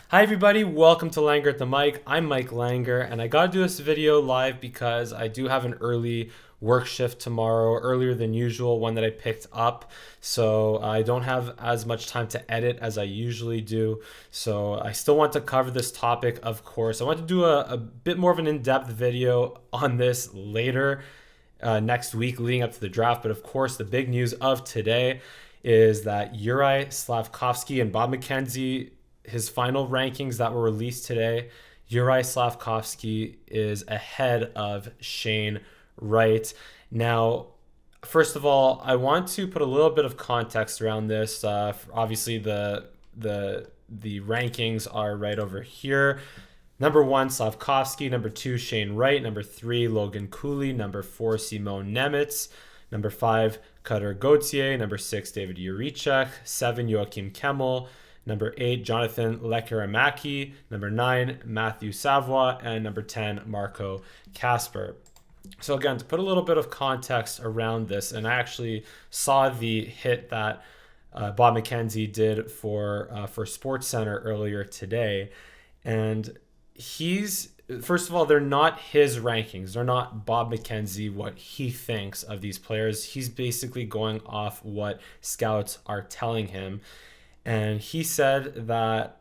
Hi everybody, welcome to Langer at the Mic. I'm Mike Langer, and I gotta do this video live because I do have an early work shift tomorrow, earlier than usual, one that I picked up. So I don't have as much time to edit as I usually do. So I still want to cover this topic, of course. I want to do a bit more of an in-depth video on this later next week leading up to the draft. But of course, the big news of today is that Juraj Slafkovsky and Bob McKenzie, his final rankings that were released today, Juraj Slafkovsky is ahead of Shane Wright. Now, first of all, I want to put a little bit of context around this. Obviously, the rankings are right over here. Number 1, Slafkovsky. Number 2, Shane Wright. Number 3, Logan Cooley. Number 4, Simon Nemec. Number 5, Cutter Gauthier. Number 6, David Jiricek. 7, Joachim Kemmel. Number 8, Jonathan Lekkerimäki. Number 9, Matthew Savoie. And number 10, Marco Kasper. So again, to put a little bit of context around this, and I actually saw the hit that Bob McKenzie did for SportsCenter earlier today, and first of all, they're not his rankings. They're not Bob McKenzie, what he thinks of these players. He's basically going off what scouts are telling him. And he said that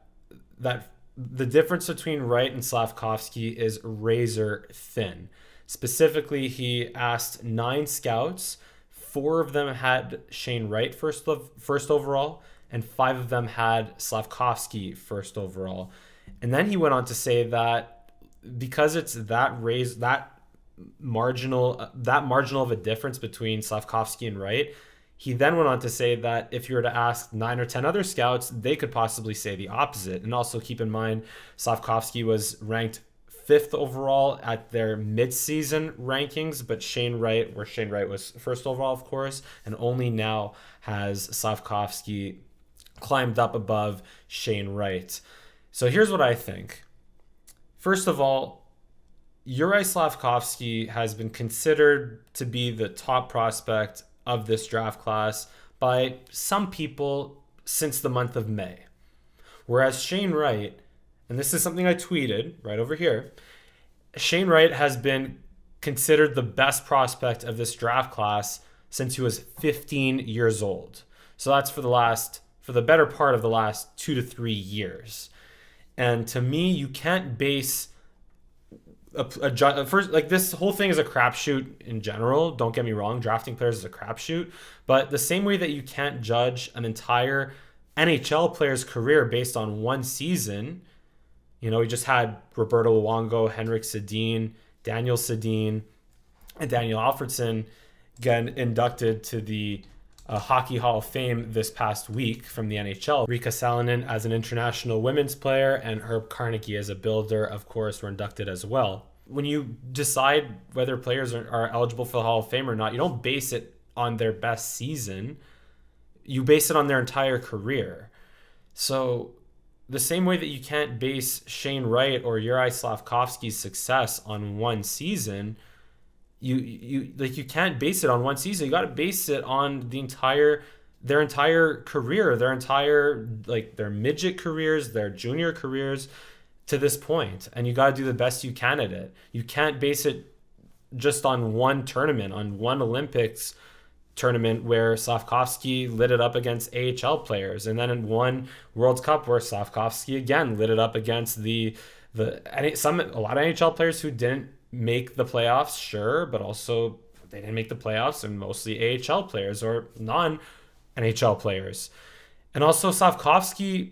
the difference between Wright and Slafkovsky is razor thin. Specifically, he asked 9 scouts. 4 of them had Shane Wright first overall, and 5 of them had Slafkovsky first overall. And then he went on to say that because it's that marginal of a difference between Slafkovsky and Wright, he then went on to say that if you were to ask 9 or 10 other scouts, they could possibly say the opposite. And also keep in mind, Slafkovsky was ranked 5th overall at their mid-season rankings, but Shane Wright was first overall, of course, and only now has Slafkovsky climbed up above Shane Wright. So here's what I think. First of all, Juraj Slafkovsky has been considered to be the top prospect of this draft class by some people since the month of May. Whereas Shane Wright, and this is something I tweeted right over here, Shane Wright has been considered the best prospect of this draft class since he was 15 years old. So that's for the better part of the last 2 to 3 years. And to me, you can't base first, like, this whole thing is a crapshoot in general. Don't get me wrong, drafting players is a crapshoot. But the same way that you can't judge an entire NHL player's career based on one season, we just had Roberto Luongo, Henrik Sedin, Daniel Sedin, and Daniel Alfredsson get inducted to the Hockey Hall of Fame this past week from the NHL. Riikka Salonen as an international women's player and Herb Carnegie as a builder, of course, were inducted as well. When you decide whether players are eligible for the Hall of Fame or not, you don't base it on their best season. You base it on their entire career. So the same way that you can't base Shane Wright or Juraj Slafkovsky's success on one season, you can't base it on one season. You got to base it on their entire career, their midget careers, their junior careers to this point. And you got to do the best you can at it. You can't base it just on one tournament, on one Olympics tournament where Slafkovsky lit it up against AHL players, and then in one World Cup where Slafkovsky again lit it up against a lot of NHL players who didn't make the playoffs, sure, but also they didn't make the playoffs, and mostly AHL players or non-NHL players. And also Slafkovsky,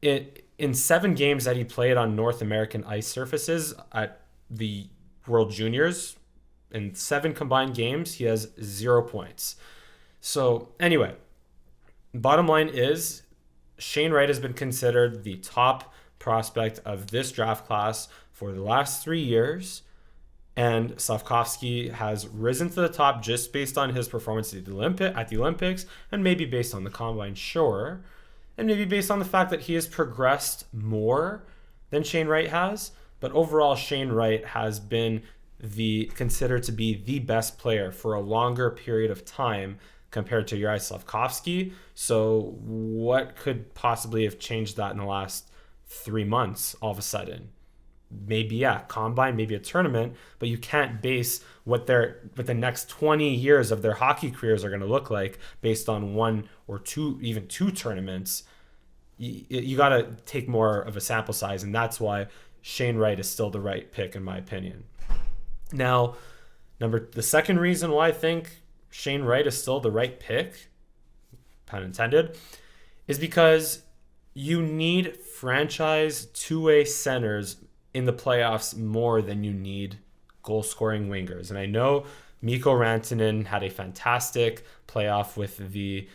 in 7 games that he played on North American ice surfaces at the World Juniors, in 7 combined games, he has 0 points. So anyway, bottom line is Shane Wright has been considered the top prospect of this draft class for the last 3 years. And Slafkovsky has risen to the top just based on his performance at the Olympics, and maybe based on the Combine, sure. And maybe based on the fact that he has progressed more than Shane Wright has. But overall, Shane Wright has been considered to be the best player for a longer period of time compared to Juraj Slafkovsky. So what could possibly have changed that in the last 3 months all of a sudden. Maybe, yeah, combine, maybe a tournament, but you can't base what the next 20 years of their hockey careers are going to look like based on one or two, even two tournaments. You got to take more of a sample size, and that's why Shane Wright is still the right pick in my opinion. Now, the second reason why I think Shane Wright is still the right pick, pun intended, is because you need franchise two-way centers in the playoffs more than you need goal-scoring wingers. And I know Mikko Rantanen had a fantastic playoff with the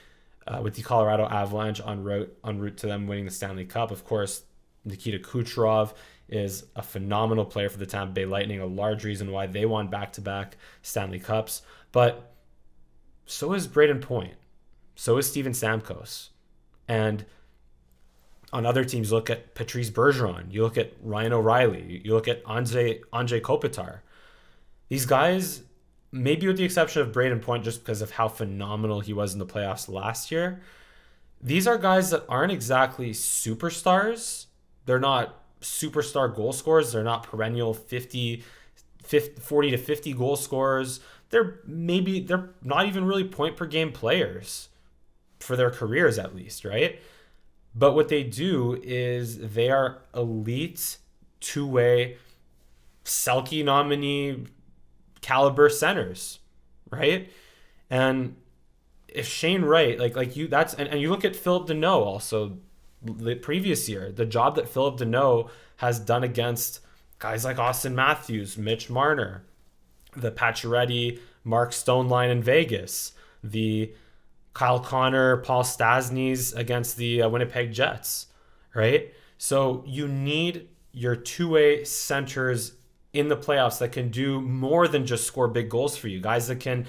Colorado Avalanche en route to them winning the Stanley Cup. Of course, Nikita Kucherov is a phenomenal player for the Tampa Bay Lightning, a large reason why they won back-to-back Stanley Cups. But so is Braden Point. So is Steven Stamkos. And on other teams, you look at Patrice Bergeron, you look at Ryan O'Reilly, you look at Andrei Kopitar. These guys, maybe with the exception of Braden Point just because of how phenomenal he was in the playoffs last year, these are guys that aren't exactly superstars. They're not superstar goal scorers. They're not perennial 40 to 50 goal scorers. They're not even really point per game players for their careers at least, right? But what they do is they are elite two-way Selke nominee caliber centers, right? And if Shane Wright, and you look at Philip Deneau also the previous year, the job that Philip Deneau has done against guys like Austin Matthews, Mitch Marner, the Pacioretty, Mark Stone line in Vegas, the Kyle Connor, Paul Stasny's against the Winnipeg Jets, right? So you need your two-way centers in the playoffs that can do more than just score big goals for you. Guys that can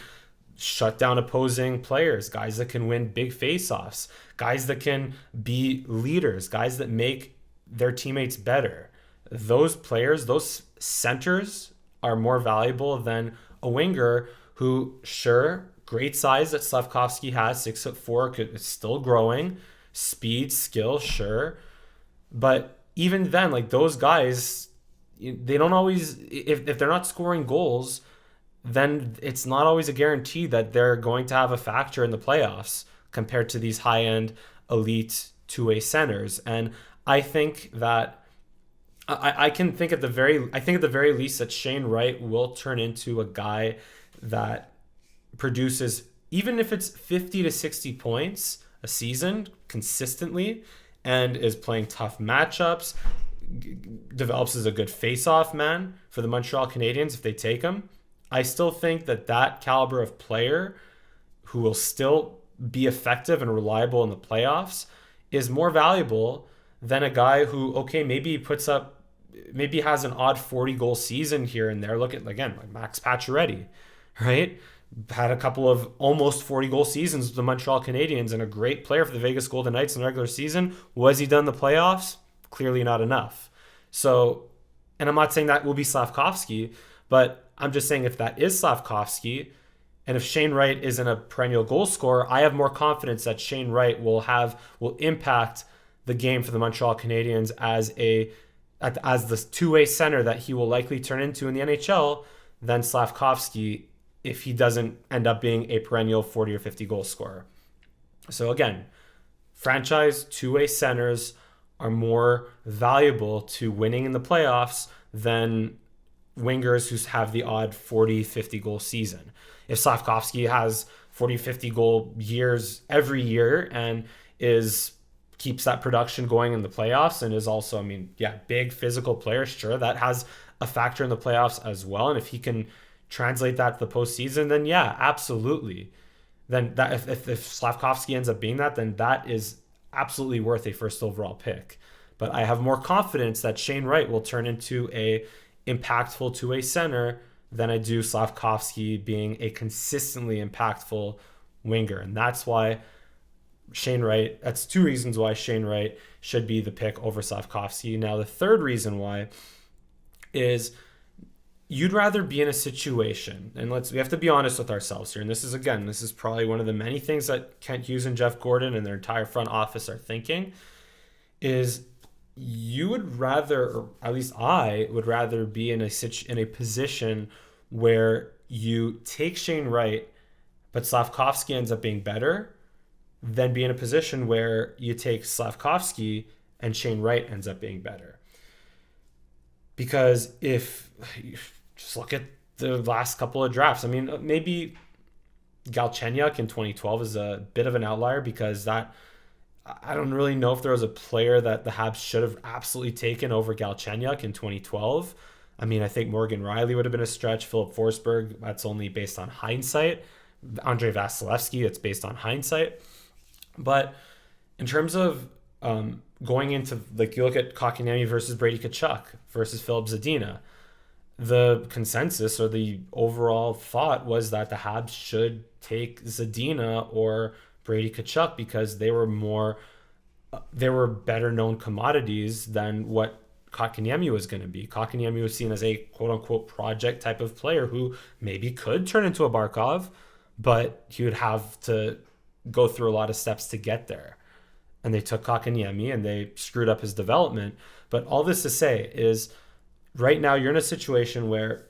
shut down opposing players, guys that can win big face-offs, guys that can be leaders, guys that make their teammates better. Those players, those centers are more valuable than a winger who, sure, great size that Slafkovsky has, 6'4", it's still growing. Speed, skill, sure. But even then, like those guys, they don't always, if they're not scoring goals, then it's not always a guarantee that they're going to have a factor in the playoffs compared to these high-end elite two-way centers. And I think that I think at the very least that Shane Wright will turn into a guy that produces, even if it's 50 to 60 points a season consistently, and is playing tough matchups, develops as a good face-off man for the Montreal Canadiens if they take him. I still think that caliber of player who will still be effective and reliable in the playoffs is more valuable than a guy who, okay, maybe has an odd 40-goal season here and there. Look at, again, like Max Pacioretty, right? Had a couple of almost 40-goal seasons with the Montreal Canadiens and a great player for the Vegas Golden Knights in the regular season. Was he done in the playoffs? Clearly not enough. So, and I'm not saying that will be Slafkovsky, but I'm just saying if that is Slafkovsky, and if Shane Wright isn't a perennial goal scorer, I have more confidence that Shane Wright will impact the game for the Montreal Canadiens as the two-way center that he will likely turn into in the NHL than Slafkovsky if he doesn't end up being a perennial 40 or 50 goal scorer. So again, franchise two-way centers are more valuable to winning in the playoffs than wingers who have the odd 40, 50 goal season. If Slafkovsky has 40, 50 goal years every year and keeps that production going in the playoffs and is also, big physical player, sure, that has a factor in the playoffs as well. And if he can translate that to the postseason, then yeah, absolutely. Then that if Slafkovsky ends up being that, then that is absolutely worth a first overall pick. But I have more confidence that Shane Wright will turn into a impactful two-way center than I do Slafkovsky being a consistently impactful winger. And that's why that's two reasons why Shane Wright should be the pick over Slafkovsky. Now, the third reason why is you'd rather be in a situation, and we have to be honest with ourselves here, and this is probably one of the many things that Kent Hughes and Jeff Gordon and their entire front office are thinking, is you would rather, or at least I would rather be in a position where you take Shane Wright, but Slafkovsky ends up being better, than be in a position where you take Slafkovsky and Shane Wright ends up being better. Because if you just look at the last couple of drafts, I mean, maybe Galchenyuk in 2012 is a bit of an outlier because that I don't really know if there was a player that the Habs should have absolutely taken over Galchenyuk in 2012. I mean, I think Morgan Riley would have been a stretch. Philip Forsberg, that's only based on hindsight. Andrei Vasilevsky, it's based on hindsight. But in terms of going into, like, you look at Kotkaniemi versus Brady Tkachuk versus Philip Zadina, the consensus or the overall thought was that the Habs should take Zadina or Brady Tkachuk because they were better known commodities than what Kotkaniemi was going to be. Kotkaniemi was seen as a quote-unquote project type of player who maybe could turn into a Barkov, but he would have to go through a lot of steps to get there. And they took Kotkaniemi and they screwed up his development. But all this to say is right now you're in a situation where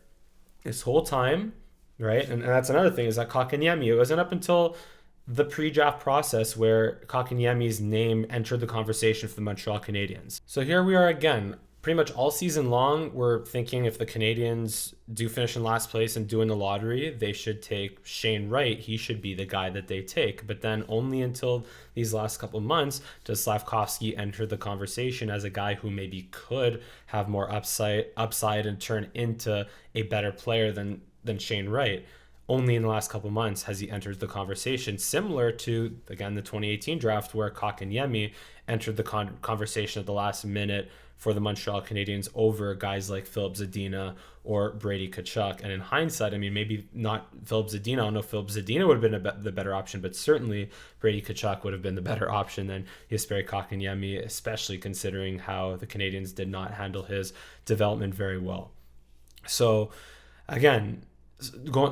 this whole time, right, and that's another thing, is that Kotkaniemi, it wasn't up until the pre-draft process where Kotkaniemi's name entered the conversation for the Montreal Canadiens. So here we are again. Pretty much all season long, we're thinking if the Canadiens do finish in last place and do in the lottery, they should take Shane Wright. He should be the guy that they take. But then only until these last couple of months does Slafkovsky enter the conversation as a guy who maybe could have more upside and turn into a better player than Shane Wright. Only in the last couple of months has he entered the conversation, similar to, again, the 2018 draft where Kotkaniemi entered the conversation at the last minute for the Montreal Canadiens over guys like Philip Zadina or Brady Tkachuk. And in hindsight, I mean, maybe not Philip Zadina. I don't know if Philip Zadina would have been the better option, but certainly Brady Tkachuk would have been the better option than Jesperi Kotkaniemi, especially considering how the Canadiens did not handle his development very well. So, again,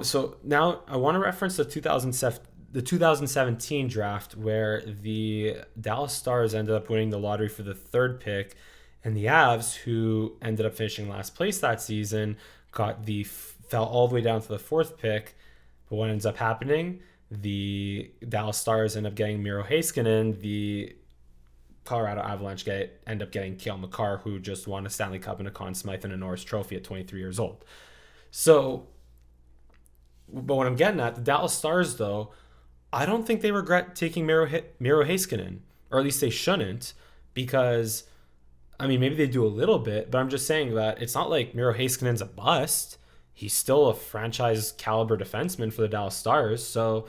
so now I want to reference the 2017 draft where the Dallas Stars ended up winning the lottery for the third pick, and the Avs, who ended up finishing last place that season, fell all the way down to the fourth pick. But what ends up happening? The Dallas Stars end up getting Miro Heiskanen. The Colorado Avalanche end up getting Cale Makar, who just won a Stanley Cup and a Conn Smythe and a Norris Trophy at 23 years old. So, but what I'm getting at, the Dallas Stars, though, I don't think they regret taking Miro Heiskanen, or at least they shouldn't, because, I mean, maybe they do a little bit, but I'm just saying that it's not like Miro Heiskanen's a bust. He's still a franchise caliber defenseman for the Dallas Stars, so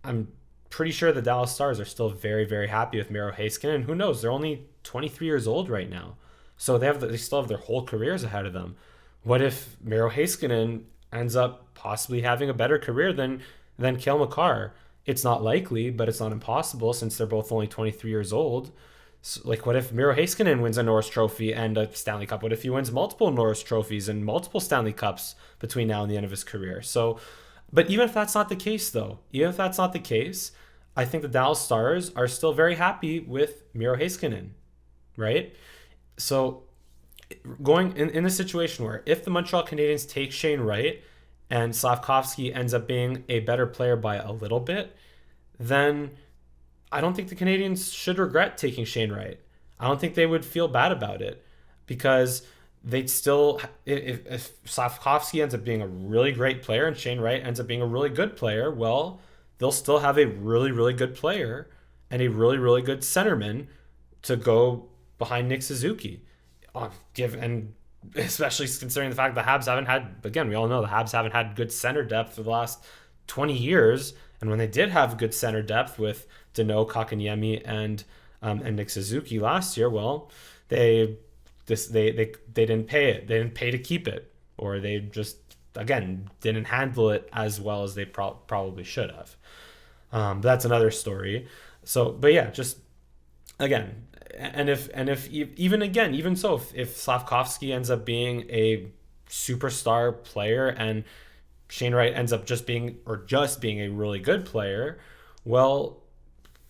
I'm pretty sure the Dallas Stars are still very, very happy with Miro Heiskanen. Who knows? They're only 23 years old right now, so they still have their whole careers ahead of them. What if Miro Heiskanen ends up possibly having a better career than Cale Makar? It's not likely, but it's not impossible since they're both only 23 years old. So, like, what if Miro Heiskanen wins a Norris Trophy and a Stanley Cup? What if he wins multiple Norris Trophies and multiple Stanley Cups between now and the end of his career? So, but even if that's not the case, though, I think the Dallas Stars are still very happy with Miro Heiskanen, right? So, going in a situation where if the Montreal Canadiens take Shane Wright and Slafkovsky ends up being a better player by a little bit, then I don't think the Canadiens should regret taking Shane Wright. I don't think they would feel bad about it because they'd still, if Slafkovsky ends up being a really great player and Shane Wright ends up being a really good player, well, they'll still have a really, really good player and a really, really good centerman to go behind Nick Suzuki. And especially considering the fact the Habs haven't had, again, we all know the Habs haven't had good center depth for the last 20 years. And when they did have good center depth with Danault, Kotkaniemi, and Nick Suzuki last year, well, they didn't pay it. They didn't pay to keep it, or they just, again, didn't handle it as well as they probably should have. But that's another story. So, but yeah, just again. And if Slafkovsky ends up being a superstar player and Shane Wright ends up just being a really good player, well,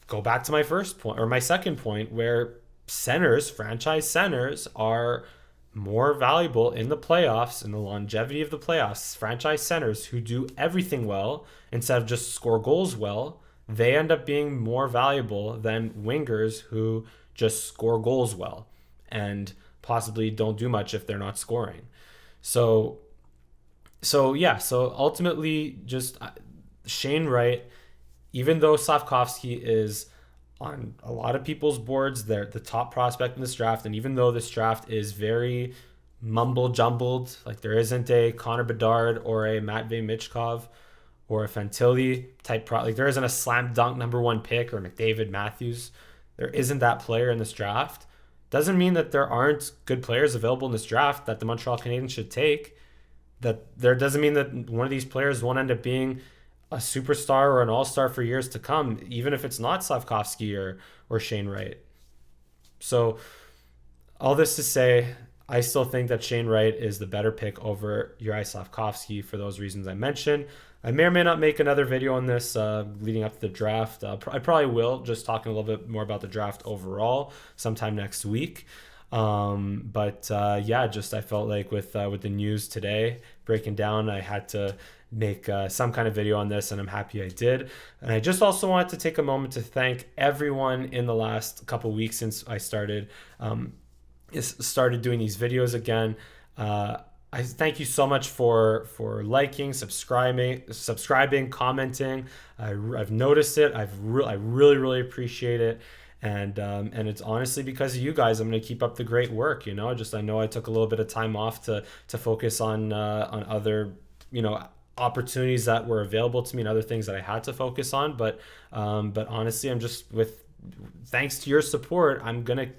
go back to my first point or my second point where centers, franchise centers, are more valuable in the playoffs, in the longevity of the playoffs. Franchise centers who do everything well instead of just score goals well, they end up being more valuable than wingers who just score goals well and possibly don't do much if they're not scoring. So ultimately, just Shane Wright, even though Slafkovsky is on a lot of people's boards, they're the top prospect in this draft, and even though this draft is very mumble jumbled, like there isn't a Connor Bedard or a Matvei Michkov or a Fantilli type like there isn't a slam dunk number one pick or McDavid Matthews. There isn't that player in this draft. Doesn't mean that there aren't good players available in this draft that the Montreal Canadiens should take. That there doesn't mean that one of these players won't end up being a superstar or an all-star for years to come, even if it's not Slafkovsky or Shane Wright. So all this to say, I still think that Shane Wright is the better pick over Juraj Slafkovsky for those reasons I mentioned. I may or may not make another video on this leading up to the draft. I probably will, just talking a little bit more about the draft overall sometime next week. Just I felt like with the news today breaking down, I had to make some kind of video on this, and I'm happy I did. And I just also wanted to take a moment to thank everyone in the last couple of weeks since I started doing these videos again. I thank you so much for liking, subscribing, commenting. I've noticed it. I really appreciate it. And it's honestly because of you guys I'm going to keep up the great work. I know I took a little bit of time off to focus on other opportunities that were available to me and other things that I had to focus on. But honestly, I'm just thanks to your support, I'm gonna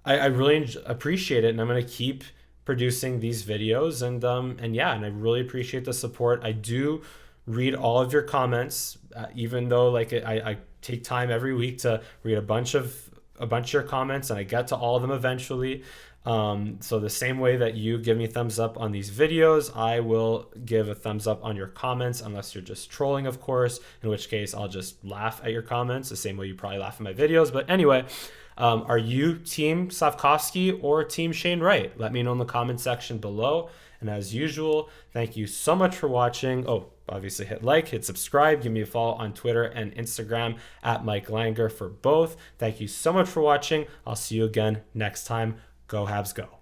I really appreciate it, and I'm gonna keep producing these videos, and I really appreciate the support. I do read all of your comments, even though I take time every week to read a bunch of your comments, and I get to all of them eventually. So the same way that you give me thumbs up on these videos, I will give a thumbs up on your comments, unless you're just trolling, of course, in which case I'll just laugh at your comments the same way you probably laugh at my videos. But anyway, are you team Slafkovsky or team Shane Wright? Let me know in the comment section below. And as usual, thank you so much for watching. Oh, obviously hit like, hit subscribe, give me a follow on Twitter and Instagram at Mike Langer for both. Thank you so much for watching. I'll see you again next time. Go Habs go.